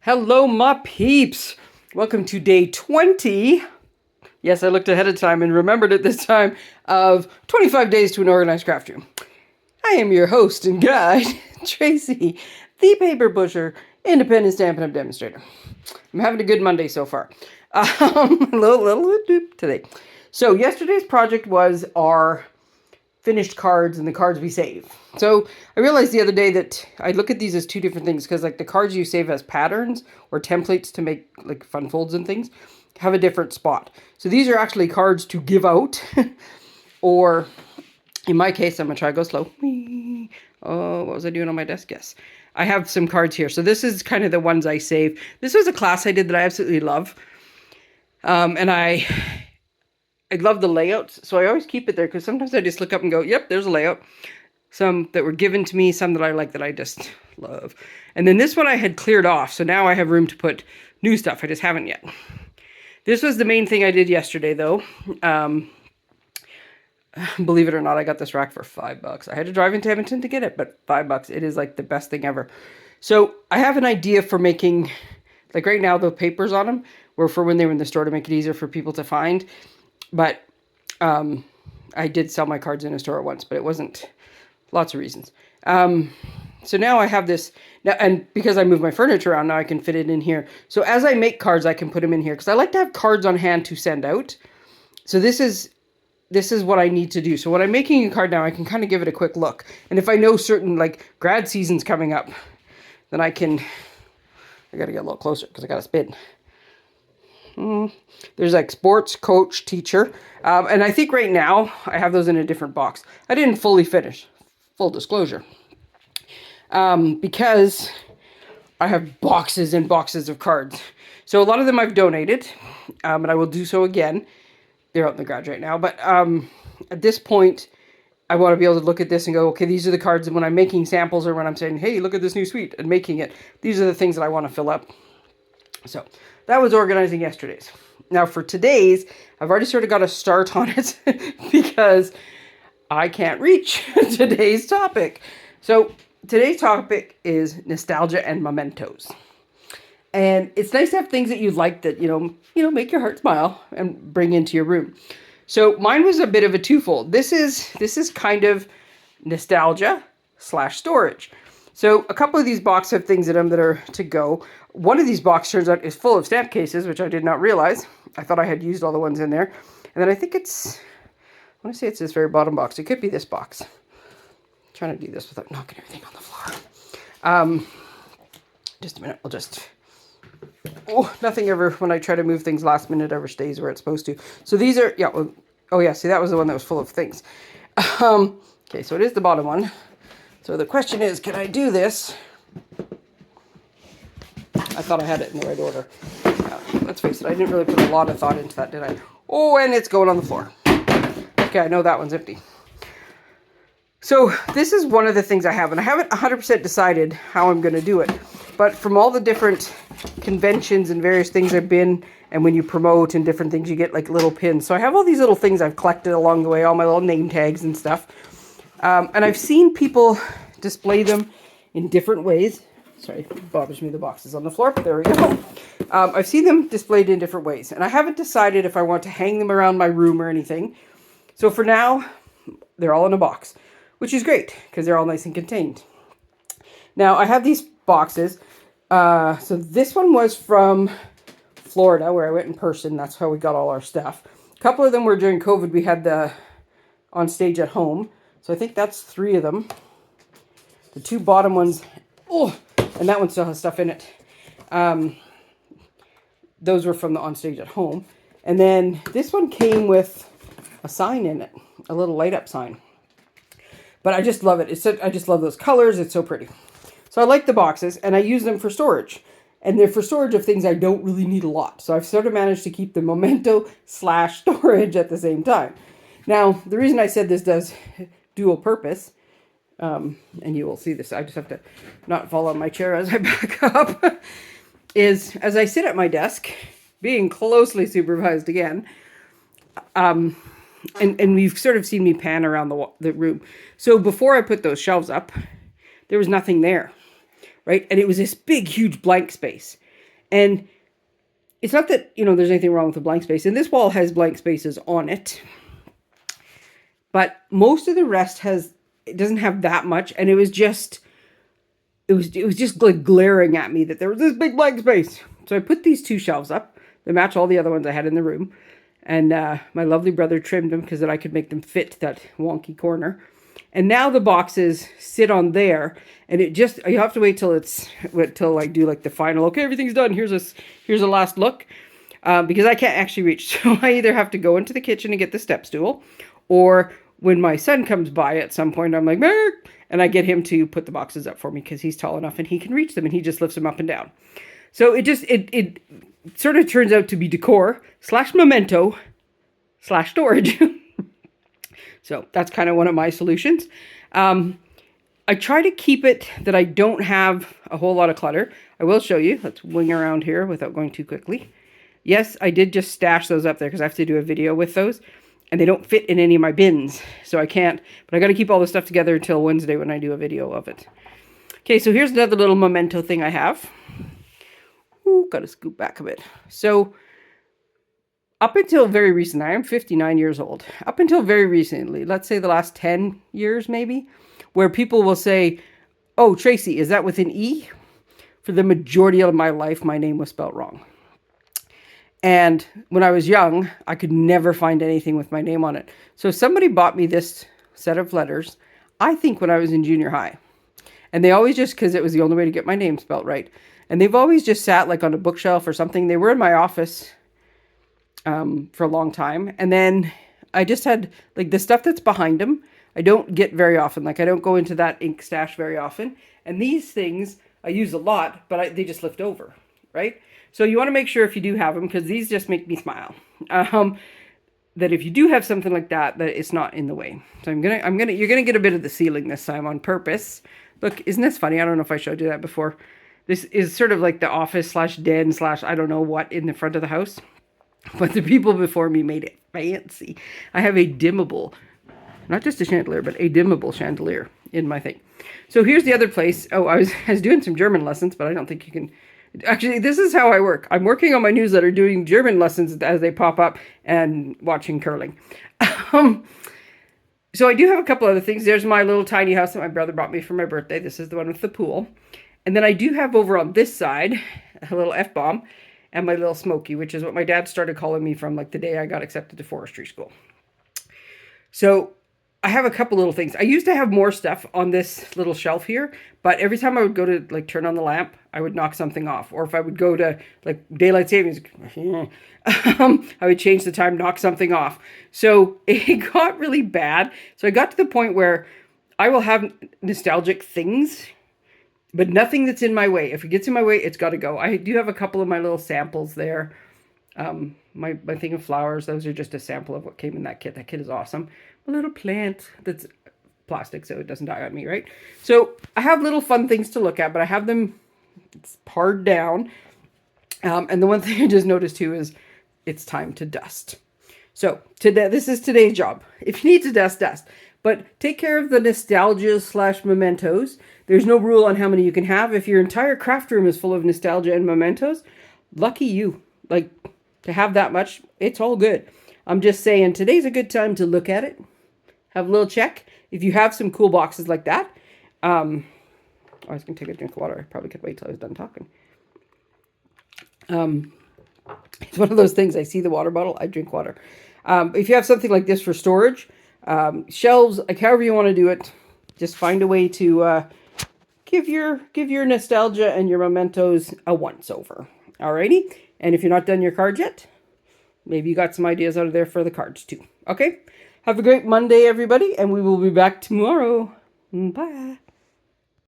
Hello, my peeps. Welcome to day 20. Yes, I looked ahead of time and remembered it this time of 25 days to an organized craft room. I am your host and guide, Tracey, the paper pusher, independent Stampin' Up! Demonstrator. I'm having a good Monday so far. A little today. So yesterday's project was our finished cards and the cards we save. So I realized the other day that I look at these as two different things because like the cards you save as patterns or templates to make like fun folds and things have a different spot. So these are actually cards to give out or in my case, I'm going to try to go slow. Oh, what was I doing on my desk? Yes. I have some cards here. So this is kind of the ones I save. This was a class I did that I absolutely love. And I love the layouts, so I always keep it there because sometimes I just look up and go, yep, there's a layout. Some that were given to me, some that I like that I just love. And then this one I had cleared off, so now I have room to put new stuff. I just haven't yet. This was the main thing I did yesterday, though. Believe it or not, I got this rack for $5. I had to drive into Edmonton to get it, but $5. It is like the best thing ever. So I have an idea for making, like right now, the papers on them were for when they were in the store to make it easier for people to find. But I did sell my cards in a store once, but it wasn't, lots of reasons. So now I have this, now, and because I move my furniture around, now I can fit it in here. So as I make cards, I can put them in here because I like to have cards on hand to send out. So this is what I need to do. So when I'm making a card now, I can kind of give it a quick look. And if I know certain, like, grad season's coming up, then I got to get a little closer because I got to spin. There's like sports, coach, teacher. And I think right now I have those in a different box. I didn't fully finish, full disclosure. Because I have boxes and boxes of cards. So a lot of them I've donated. And I will do so again. They're out in the garage right now. But at this point, I want to be able to look at this and go, okay, these are the cards. And when I'm making samples or when I'm saying, hey, look at this new suite and making it, these are the things that I want to fill up. So that was organizing yesterday's. Now for today's, I've already sort of got a start on it because I can't reach today's topic. So today's topic is nostalgia and mementos. And it's nice to have things that you like that, you know, make your heart smile and bring into your room. So mine was a bit of a twofold. This is kind of nostalgia / storage. So a couple of these boxes have things in them that are to go. One of these boxes turns out is full of stamp cases, which I did not realize. I thought I had used all the ones in there. And then I think I want to say it's this very bottom box. It could be this box. I'm trying to do this without knocking everything on the floor. Just a minute. Nothing ever, when I try to move things last minute, ever stays where it's supposed to. So these are, see, that was the one that was full of things. Okay, so it is the bottom one. So the question is, can I do this? I thought I had it in the right order. Let's face it, I didn't really put a lot of thought into that, did I? Oh, and it's going on the floor. Okay, I know that one's empty. So this is one of the things I have, and I haven't 100% decided how I'm going to do it. But from all the different conventions and various things I've been, and when you promote and different things, you get like little pins. So I have all these little things I've collected along the way, all my little name tags and stuff. And I've seen people display them in different ways. Sorry, it bothers me the box is on the floor, but there we go. I've seen them displayed in different ways. And I haven't decided if I want to hang them around my room or anything. So for now, they're all in a box, which is great because they're all nice and contained. Now, I have these boxes. So this one was from Florida where I went in person. That's how we got all our stuff. A couple of them were during COVID. We had the on stage at home. So I think that's 3 of them. The 2 bottom ones, and that one still has stuff in it. Those were from the on stage at home. And then this one came with a sign in it, a little light up sign. But I just love it. I just love those colors. It's so pretty. So I like the boxes and I use them for storage. And they're for storage of things I don't really need a lot. So I've sort of managed to keep the memento / storage at the same time. Now, the reason I said this does dual purpose, and you will see this, I just have to not fall on my chair as I back up, is as I sit at my desk, being closely supervised again, and you've sort of seen me pan around the room. So before I put those shelves up, there was nothing there, right? And it was this big, huge blank space. And it's not that, there's anything wrong with the blank space. And this wall has blank spaces on it. But most of the rest it doesn't have that much. And it was just like glaring at me that there was this big blank space. So I put these 2 shelves up. They match all the other ones I had in the room. And my lovely brother trimmed them because then I could make them fit that wonky corner. And now the boxes sit on there, and you have to wait till I do like the final, okay, everything's done. Here's a last look. Because I can't actually reach. So I either have to go into the kitchen and get the step stool, or when my son comes by at some point, I'm like, Mark, and I get him to put the boxes up for me because he's tall enough and he can reach them, and he just lifts them up and down. So it sort of turns out to be decor / memento / storage. So that's kind of one of my solutions. I try to keep it that I don't have a whole lot of clutter. I will show you. Let's wing around here without going too quickly. Yes, I did just stash those up there because I have to do a video with those. And they don't fit in any of my bins. So I can't. But I got to keep all this stuff together until Wednesday when I do a video of it. Okay, so here's another little memento thing I have. Ooh, got to scoop back a bit. So up until very recently, I am 59 years old. Up until very recently, let's say the last 10 years maybe, where people will say, oh, Tracey, is that with an E? For the majority of my life, my name was spelled wrong. And when I was young, I could never find anything with my name on it. So somebody bought me this set of letters, I think when I was in junior high. And they always just, because it was the only way to get my name spelled right. And they've always just sat like on a bookshelf or something. They were in my office for a long time. And then I just had like the stuff that's behind them. I don't get very often. Like I don't go into that ink stash very often. And these things I use a lot, but they just lift over, right? So you want to make sure if you do have them, because these just make me smile, that if you do have something like that, that it's not in the way. So you're gonna get a bit of the ceiling this time on purpose. Look, isn't this funny? I don't know if I showed you that before. This is sort of like the office / den / I don't know what in the front of the house. But the people before me made it fancy. I have a dimmable, not just a chandelier, but a dimmable chandelier in my thing. So here's the other place. Oh, I was doing some German lessons, but I don't think you can. Actually, this is how I work. I'm working on my newsletter, doing German lessons as they pop up, and watching curling. So I do have a couple other things. There's my little tiny house that my brother bought me for my birthday. This is the one with the pool. And then I do have over on this side a little F-bomb and my little Smoky, which is what my dad started calling me from like the day I got accepted to forestry school. So I have a couple little things. I used to have more stuff on this little shelf here, but every time I would go to like turn on the lamp, I would knock something off. Or if I would go to like daylight savings, I would change the time, knock something off. So it got really bad. So I got to the point where I will have nostalgic things, but nothing that's in my way. If it gets in my way, it's got to go. I do have a couple of my little samples there. My thing of flowers, those are just a sample of what came in that kit. That kit is awesome. A little plant that's plastic so it doesn't die on me, right? So I have little fun things to look at, but I have them pared down. And the one thing I just noticed too is it's time to dust. So today, this is today's job. If you need to dust, dust. But take care of the nostalgia / mementos. There's no rule on how many you can have. If your entire craft room is full of nostalgia and mementos, lucky you. Like, to have that much, it's all good. I'm just saying today's a good time to look at it. Have a little check. If you have some cool boxes like that. I was going to take a drink of water. I probably could wait till I was done talking. It's one of those things. I see the water bottle, I drink water. If you have something like this for storage, shelves, like however you want to do it, just find a way to give your nostalgia and your mementos a once over. Alrighty? And if you're not done your cards yet, maybe you got some ideas out of there for the cards too. Okay? Have a great Monday, everybody, and we will be back tomorrow. Bye.